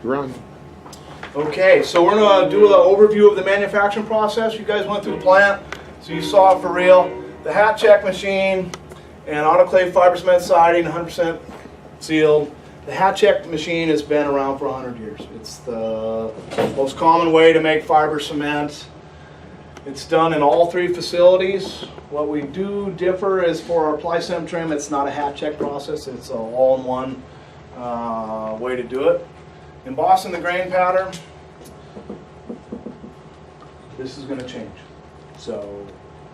You're on. Okay, so we're going to do an overview of the manufacturing process. You guys went through the plant, so you saw it for real. The hat check machine and autoclave fiber cement siding, 100% sealed. The hat check machine has been around for 100 years. It's the most common way to make fiber cement. It's done in all three facilities. What we do differ is for our ply-sim trim, it's not a hat check process. It's an all-in-one way to do it. Embossing the grain pattern, this is going to change. So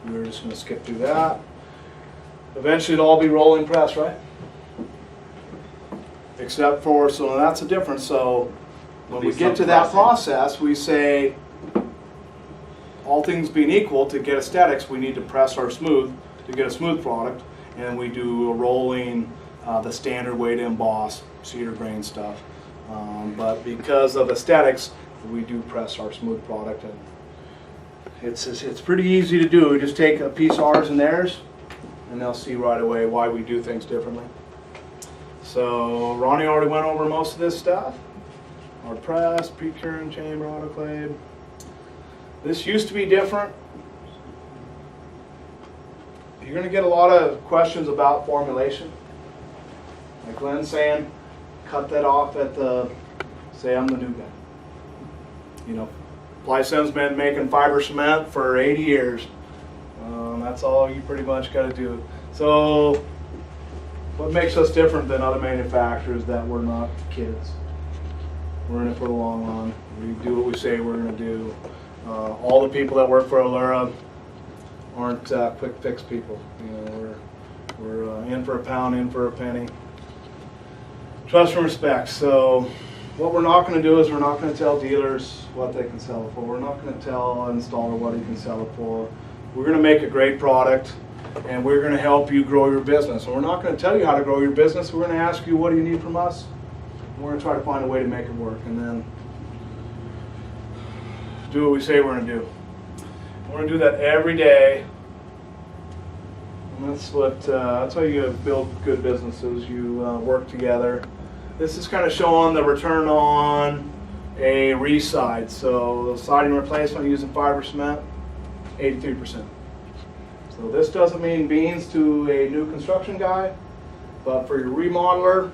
we're just going to skip through that. Eventually it'll all be rolling press, right? Except for, so that's a difference. So when we get to that process, we say, all things being equal, to get aesthetics, we need to press our smooth to get a smooth product. And we do a rolling, the standard way to emboss, cedar grain stuff. But because of aesthetics, we do press our smooth product, and it's pretty easy to do. We just take a piece of ours and theirs, and they'll see right away why we do things differently. So Ronnie already went over most of this stuff. Our press, pre-curing chamber, autoclave. This used to be different. You're going to get a lot of questions about formulation. Like Glenn's saying, cut that off at the, say I'm the new guy. You know, Ply-Sim's been making fiber cement for 80 years. That's all you pretty much got to do. So what makes us different than other manufacturers, that we're not kids. We're in it for the long run. We do what we say we're going to do. All the people that work for Allura aren't quick fix people. You know, we're in for a pound, in for a penny. Trust and respect. So what we're not going to do is we're not going to tell dealers what they can sell it for. We're not going to tell an installer what he can sell it for. We're going to make a great product, and we're going to help you grow your business. And we're not going to tell you how to grow your business. We're going to ask you, what do you need from us? And we're going to try to find a way to make it work, and then do what we say we're going to do. We're going to do that every day. And that's how you build good businesses. You work together. This is kind of showing the return on a re-side. So siding replacement using fiber cement, 83%. So this doesn't mean beans to a new construction guy, but for your remodeler,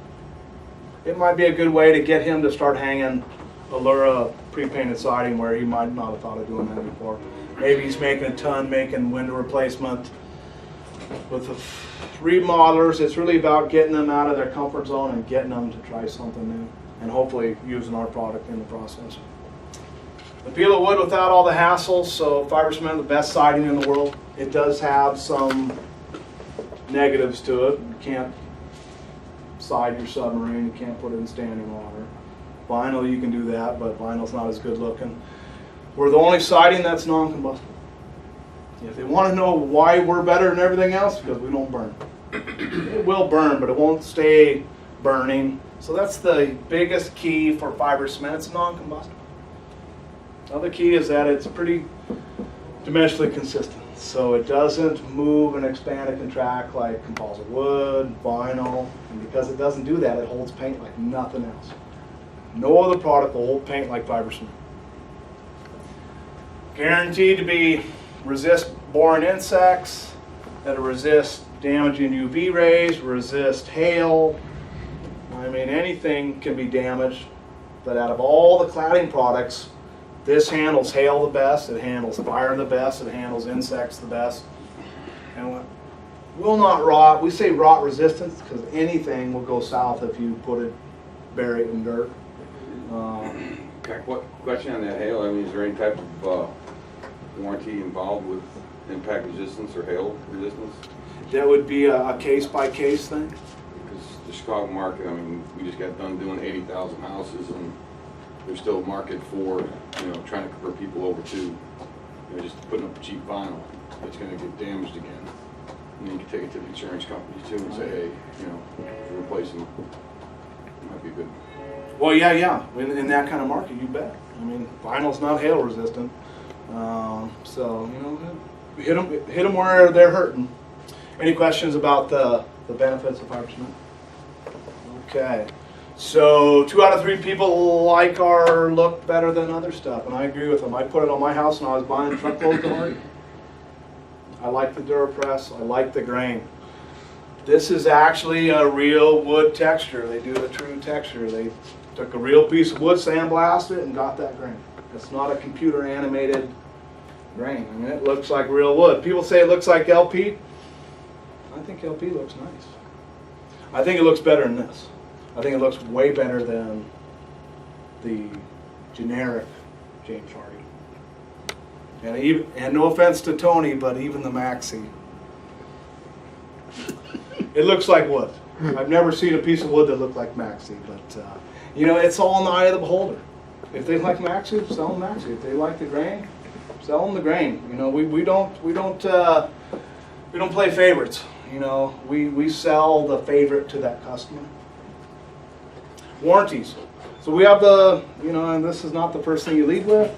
it might be a good way to get him to start hanging Allura pre-painted siding where he might not have thought of doing that before. Maybe he's making a ton, making window replacement. With the remodelers, it's really about getting them out of their comfort zone and getting them to try something new, and hopefully using our product in the process. The peel of wood without all the hassles. So fiber cement, the best siding in the world. It does have some negatives to it. You can't side your submarine. You can't put it in standing water. Vinyl, you can do that, but vinyl's not as good looking. We're the only siding that's non-combustible. If they want to know why we're better than everything else, because we don't burn. It will burn, but it won't stay burning. So that's the biggest key for fiber cement. It's non-combustible. Another key is that it's pretty dimensionally consistent. So it doesn't move and expand and contract like composite wood, vinyl. And because it doesn't do that, it holds paint like nothing else. No other product will hold paint like fiber cement. Guaranteed to be resist boring insects, that'll resist damaging UV rays, resist hail. I mean, anything can be damaged, but out of all the cladding products, this handles hail the best, it handles fire the best, it handles insects the best, and will not rot. We say rot resistance because anything will go south if you put it, bury it in dirt. What question on that hail? I mean, is there any type of warranty involved with impact resistance or hail resistance? That would be a case-by-case thing. Because the Chicago market, I mean, we just got done doing 80,000 houses, and there's still a market for, you know, trying to convert people over to, you know, just putting up cheap vinyl that's going to get damaged again. And you can take it to the insurance companies too and say, hey, you know, if you're replacing, it might be good. Well, yeah. In that kind of market, you bet. I mean, vinyl's not hail resistant. So, you know, hit them where they're hurting. Any questions about the benefits of fiber cement? Okay. So 2 out of 3 people like our look better than other stuff, and I agree with them. I put it on my house when I was buying truckloads of Hardy. I like the DuraPress, I like the grain. This is actually a real wood texture. They do the true texture. They took a real piece of wood, sandblasted it, and got that grain. It's not a computer animated grain. I mean, it looks like real wood. People say it looks like LP. I think LP looks nice. I think it looks better than this. I think it looks way better than the generic James Hardie. And no offense to Tony, but even the Maxi. It looks like wood. I've never seen a piece of wood that looked like Maxi, but you know, it's all in the eye of the beholder. If they like Maxi, sell them Maxi. If they like the grain, sell them the grain. You know, we don't play favorites. You know, we sell the favorite to that customer. Warranties. So we have the, you know, and this is not the first thing you lead with.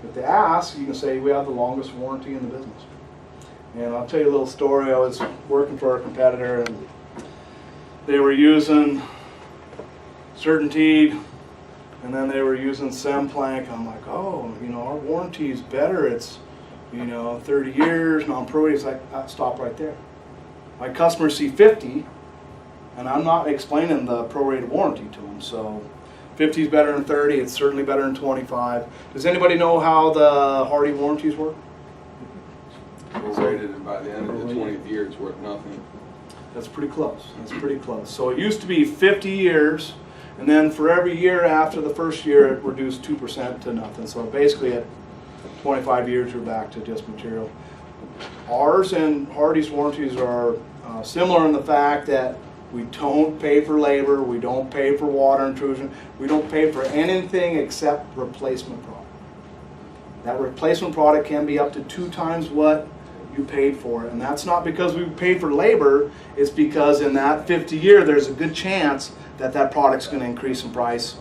If they ask, you can say we have the longest warranty in the business. And I'll tell you a little story. I was working for a competitor, and they were using Certainteed, and then they were using Semplank. I'm like, oh, you know, our warranty is better. It's, you know, 30 years, non-prorated. It's like, stop right there. My customers see 50, and I'm not explaining the prorated warranty to them. So 50 is better than 30. It's certainly better than 25. Does anybody know how the Hardie warranties work? Prorated, and by the end of the 20th year, it's worth nothing. That's pretty close. That's pretty close. So it used to be 50 years, and then for every year after the first year, it reduced 2% to nothing. So basically at 25 years, you're back to just material. Ours and Hardie's warranties are similar in the fact that we don't pay for labor, we don't pay for water intrusion, we don't pay for anything except replacement product. That replacement product can be up to 2 times what you paid for it. And that's not because we paid for labor, it's because in that 50 year, there's a good chance that that product's going to increase in price,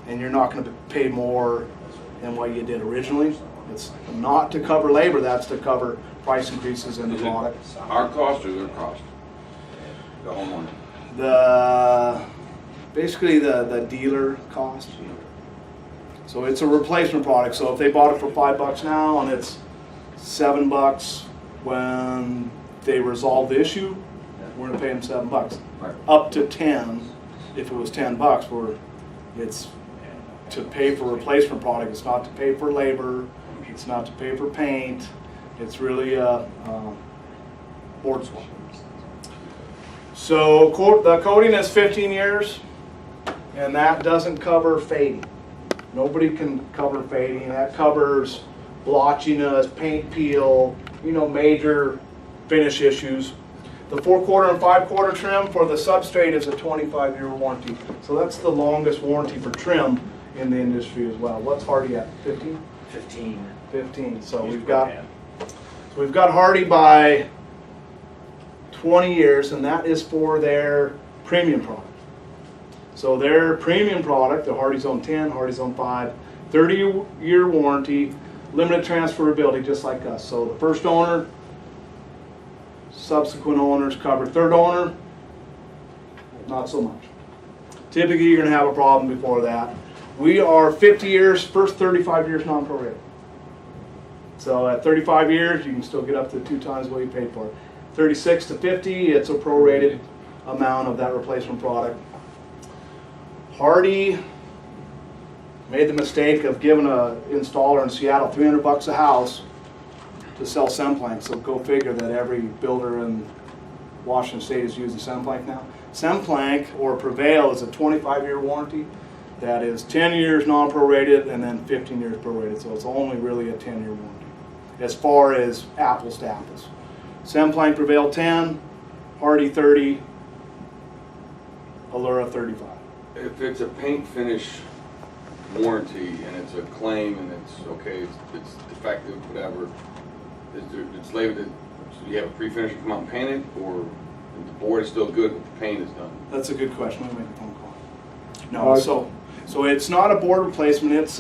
and you're not going to pay more than what you did originally. It's not to cover labor, that's to cover price increases in the product. Our cost or their cost? The homeowner? Basically the dealer cost. So it's a replacement product. So if they bought it for $5 now and it's $7 when they resolve the issue, we're going to pay them $7. Right. Up to 10, if it was $10, it's to pay for replacement product. It's not to pay for labor. It's not to pay for paint. It's really a board swap. So the coating is 15 years, and that doesn't cover fading. Nobody can cover fading. That covers blotchiness, paint peel, you know, major finish issues. The 4/4 and 5/4 trim for the substrate is a 25-year warranty. So that's the longest warranty for trim in the industry as well. What's Hardie at? 15? 15. 15. So we've got Hardie by 20 years, and that is for their premium product. So their premium product, the Hardie Zone 10, Hardie Zone 5, 30-year warranty, limited transferability, just like us. So the first owner, subsequent owners covered. Third owner, not so much. Typically, you're going to have a problem before that. We are 50 years, first 35 years non-prorated. So at 35 years, you can still get up to 2 times what you paid for it. 36 to 50, it's a prorated amount of that replacement product. Hardie made the mistake of giving an installer in Seattle $300 a house to sell Semplank. So go figure that every builder in Washington State is using Semplank now. Semplank or Prevail is a 25-year warranty. That is 10 years non-prorated and then 15 years prorated. So it's only really a 10-year warranty as far as apples to apples. Semplank Prevail 10, Hardie 30, Allura 35. If it's a paint finish warranty and it's a claim and it's okay, it's defective, whatever, it's labeled, so you have a pre-finish come out and paint it, or the board is still good, but the paint is done? That's a good question. Let me make a phone call. No, so it's not a board replacement. It's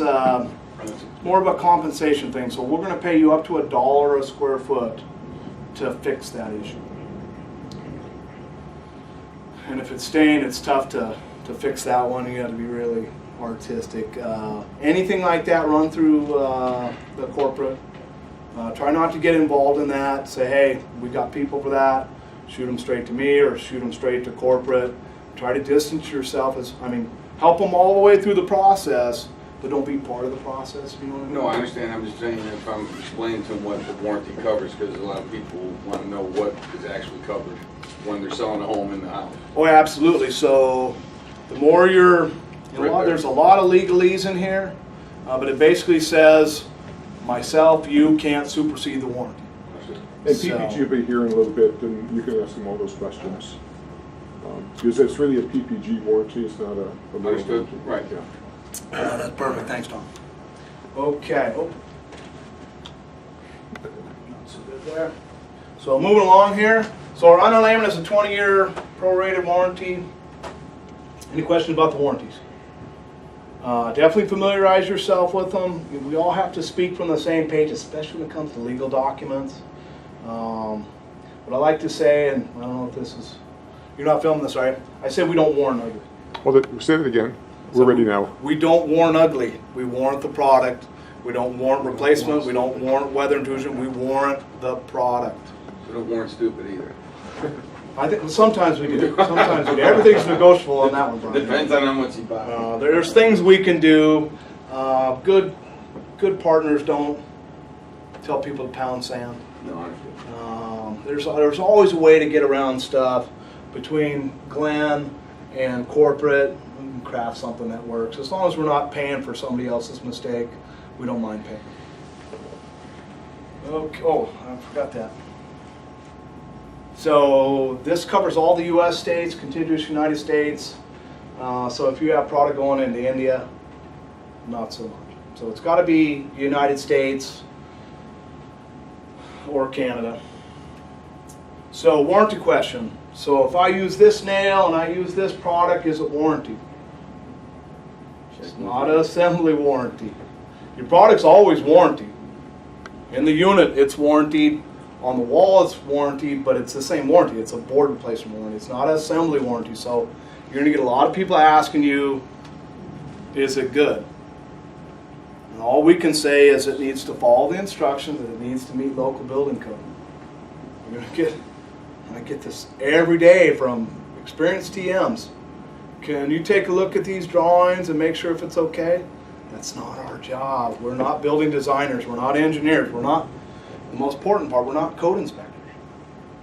more of a compensation thing. So we're going to pay you up to $1 a square foot to fix that issue. And if it's stained, it's tough to to fix that one, you got to be really artistic. Anything like that, run through the corporate. Try not to get involved in that. Say, hey, we got people for that. Shoot them straight to me or shoot them straight to corporate. Try to distance yourself. Help them all the way through the process, but don't be part of the process. You know what I mean? No, I understand. I'm just saying if I'm explaining to them what the warranty covers, because a lot of people want to know what is actually covered when they're selling a home in the house. Oh, absolutely. So the more there's a lot of legalese in here, but it basically says, myself, you can't supersede the warranty. And PPG will be here in a little bit, and you can ask them all those questions. Because it's really a PPG warranty, it's not a Understood. warranty. Right. Yeah. That's perfect. Thanks, Tom. Okay. Oh. Not so good there. So moving along here. So our underlayment is a 20-year prorated warranty. Any questions about the warranties? Definitely familiarize yourself with them. We all have to speak from the same page, especially when it comes to legal documents. What I like to say, and I don't know if this is, you're not filming this, right? I said we don't warrant ugly. Well, say it again. We're ready now. We don't warrant ugly. We warrant the product. We don't warrant replacement. We don't warrant weather intrusion. We warrant the product. We don't warrant stupid either. I think sometimes we do. Sometimes we do. Everything's negotiable on that one, Brian. Depends on how much you buy. There's things we can do. Good partners don't tell people to pound sand. No, I understand. There's always a way to get around stuff. Between Glenn and corporate, we can craft something that works. As long as we're not paying for somebody else's mistake, we don't mind paying. Okay. Oh, I forgot that. So this covers all the U.S. states, contiguous United States. So if you have product going into India, not so much. So it's got to be United States or Canada. So warranty question. So if I use this nail and I use this product, is it warranty? It's not an assembly warranty. Your product's always warranted. In the unit, it's warranted. On the wall, it's warranted, but it's the same warranty. It's a board replacement warranty. It's not an assembly warranty. So you're going to get a lot of people asking you, is it good? And all we can say is it needs to follow the instructions and it needs to meet local building code. You're going to get, I get this every day from experienced TMs. Can you take a look at these drawings and make sure if it's okay? That's not our job. We're not building designers. We're not engineers. We're not, the most important part, we're not code inspectors.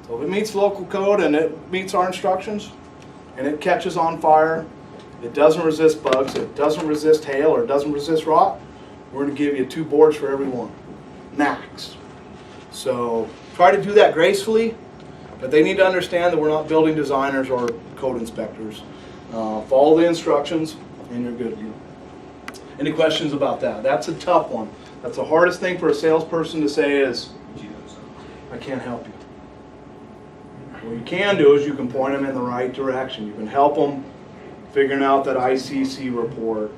So if it meets local code and it meets our instructions and it catches on fire, it doesn't resist bugs, it doesn't resist hail, or it doesn't resist rot, we're going to give you 2 boards for every one, max. So try to do that gracefully, but they need to understand that we're not building designers or code inspectors. Follow the instructions and you're good. Any questions about that? That's a tough one. That's the hardest thing for a salesperson to say is, I can't help you. What you can do is you can point them in the right direction. You can help them figuring out that ICC report,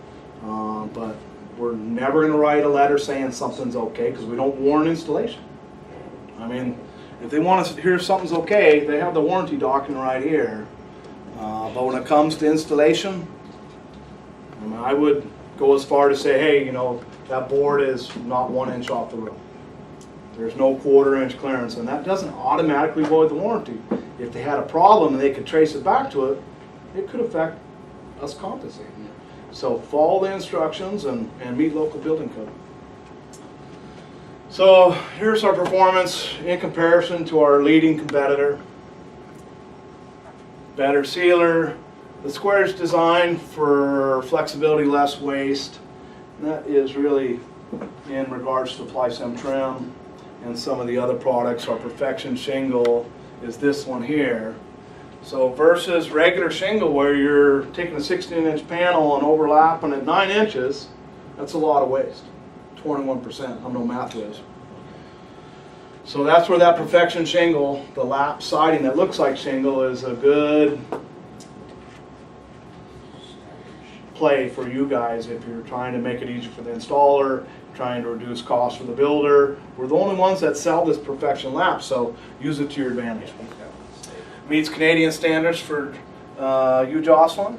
but we're never going to write a letter saying something's okay because we don't warrant installation. I mean, if they want to hear something's okay, they have the warranty document right here. But when it comes to installation, I would go as far to say, hey, you know, that board is not 1 inch off the road. There's no 1/4 inch clearance, and that doesn't automatically void the warranty. If they had a problem and they could trace it back to it, it could affect us compensating. So follow the instructions and meet local building code. So here's our performance in comparison to our leading competitor. Better sealer. The square is designed for flexibility, less waste. And that is really in regards to Plysim trim and some of the other products. Our Perfection shingle is this one here. So versus regular shingle where you're taking a 16-inch panel and overlapping at 9 inches, that's a lot of waste. 21%, I'm no math whiz. So that's where that Perfection shingle, the lap siding that looks like shingle, is a good play for you guys if you're trying to make it easier for the installer, trying to reduce costs for the builder. We're the only ones that sell this Perfection lap, so use it to your advantage. Meets Canadian standards for you, Jocelyn.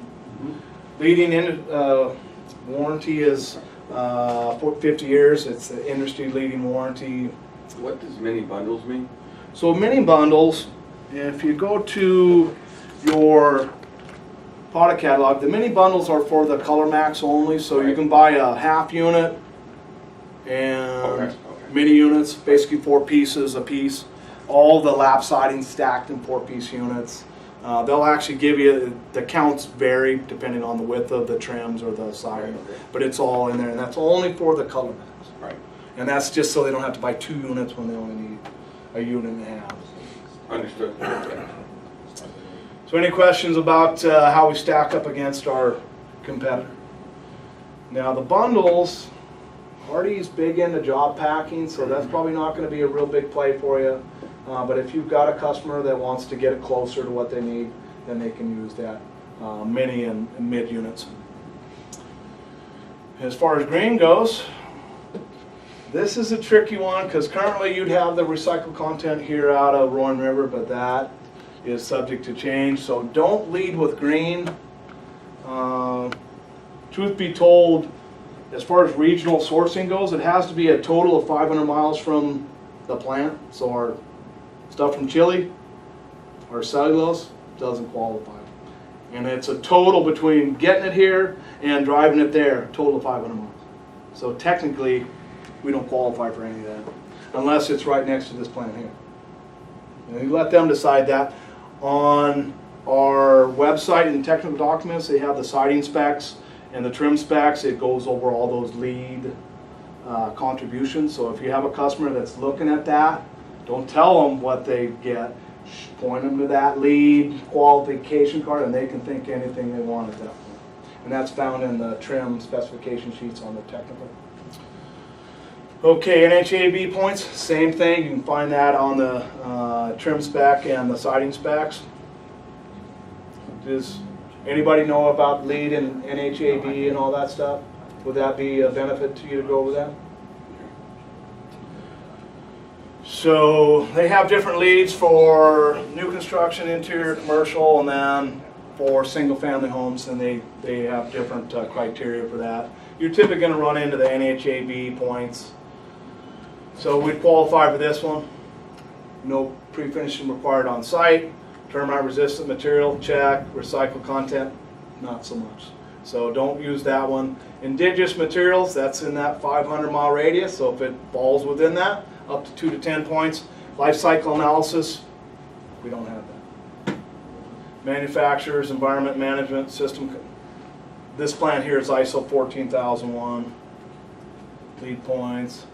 leading in, warranty is for 50 years. It's the industry leading warranty. What does mini bundles mean? So mini bundles, if you go to your product catalog, the mini bundles are for the Color Max only, so you can buy a half unit and Okay. mini units, basically 4 pieces a piece. All the lap siding stacked in 4-piece units. They'll actually give you, the counts vary depending on the width of the trims or the siding, Okay. but it's all in there, and that's only for the Color Max. Right. And that's just so they don't have to buy 2 units when they only need a unit and a half. Understood. So any questions about how we stack up against our competitor? Now the bundles, Hardy's big into job packing, so that's probably not going to be a real big play for you. But if you've got a customer that wants to get it closer to what they need, then they can use that mini and mid units. As far as green goes, this is a tricky one because currently you'd have the recycled content here out of Roaring River, but that is subject to change. So don't lead with green. Truth be told, as far as regional sourcing goes, it has to be a total of 500 miles from the plant. So our stuff from Chile, our cellulose, doesn't qualify. And it's a total between getting it here and driving it there, total of 500 miles. So technically, we don't qualify for any of that, unless it's right next to this plant here. And you let them decide that. On our website and technical documents, they have the siding specs and the trim specs. It goes over all those lead contributions. So if you have a customer that's looking at that, don't tell them what they get. Point them to that lead qualification card, and they can think anything they want at that point. And that's found in the trim specification sheets on the technical. Okay, NHAB points, same thing. You can find that on the trim spec and the siding specs. Does anybody know about lead and NHAB and all that stuff? Would that be a benefit to you to go over that? So they have different leads for new construction, interior, commercial, and then for single family homes, and they have different criteria for that. You're typically going to run into the NHAB points. So we'd qualify for this one. No pre-finishing required on site. Termite resistant material, check. Recycled content, not so much. So don't use that one. Indigenous materials, that's in that 500-mile radius, so if it falls within that, up to 2 to 10 points. Life cycle analysis, we don't have that. Manufacturers, environment management system. This plant here is ISO 14001. Lead points.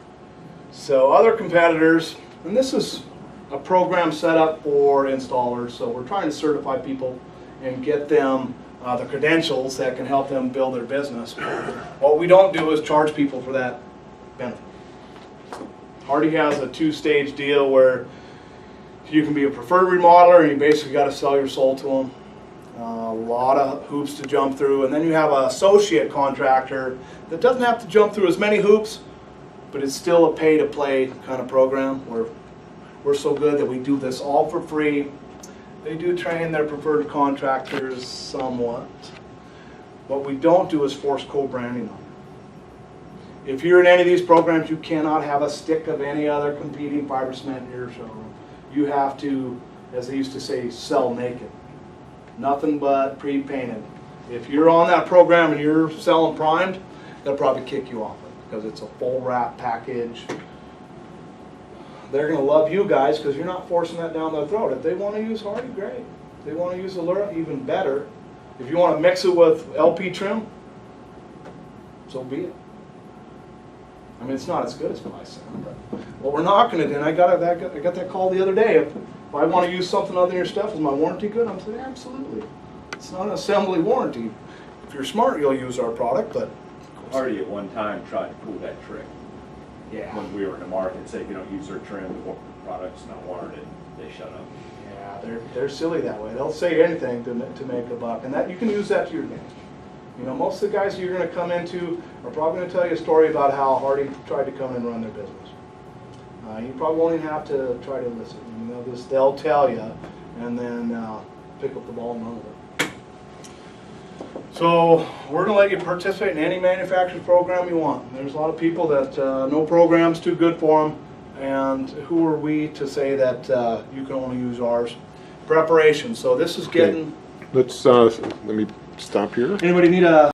So other competitors, and this is a program set up for installers, so we're trying to certify people and get them the credentials that can help them build their business. What we don't do is charge people for that benefit. Hardy has a 2-stage deal where you can be a preferred remodeler and you basically got to sell your soul to them. A lot of hoops to jump through, and then you have an associate contractor that doesn't have to jump through as many hoops, but it's still a pay-to-play kind of program where we're so good that we do this all for free. They do train their preferred contractors somewhat. What we don't do is force co-branding on them. If you're in any of these programs, you cannot have a stick of any other competing fiber cement in your showroom. You have to, as they used to say, sell naked. Nothing but pre-painted. If you're on that program and you're selling primed, they'll probably kick you off it because it's a full wrap package. They're going to love you guys because you're not forcing that down their throat. If they want to use Hardy, great. If they want to use Allura, even better. If you want to mix it with LP trim, so be it. I mean, it's not as good as Glycine, but what we're not going to do, and I got that call the other day, if I want to use something other than your stuff, is my warranty good? I'm saying, absolutely. It's not an assembly warranty. If you're smart, you'll use our product, but... Hardy at one time tried to pull that trick. Yeah. When we were in the market, say if you don't use their trim, the product's not warranted, they shut up. Yeah, they're silly that way. They'll say anything to make a buck, and that you can use that to your advantage. You know, most of the guys you're going to come into are probably going to tell you a story about how Hardy tried to come and run their business. You probably won't even have to try to listen. You know, they'll tell you, and then pick up the ball and run with it. So we're gonna let you participate in any manufacturer's program you want. There's a lot of people that no program's too good for them, and who are we to say that you can only use ours? Preparation. So this is getting. Let's let me stop here. Anybody need a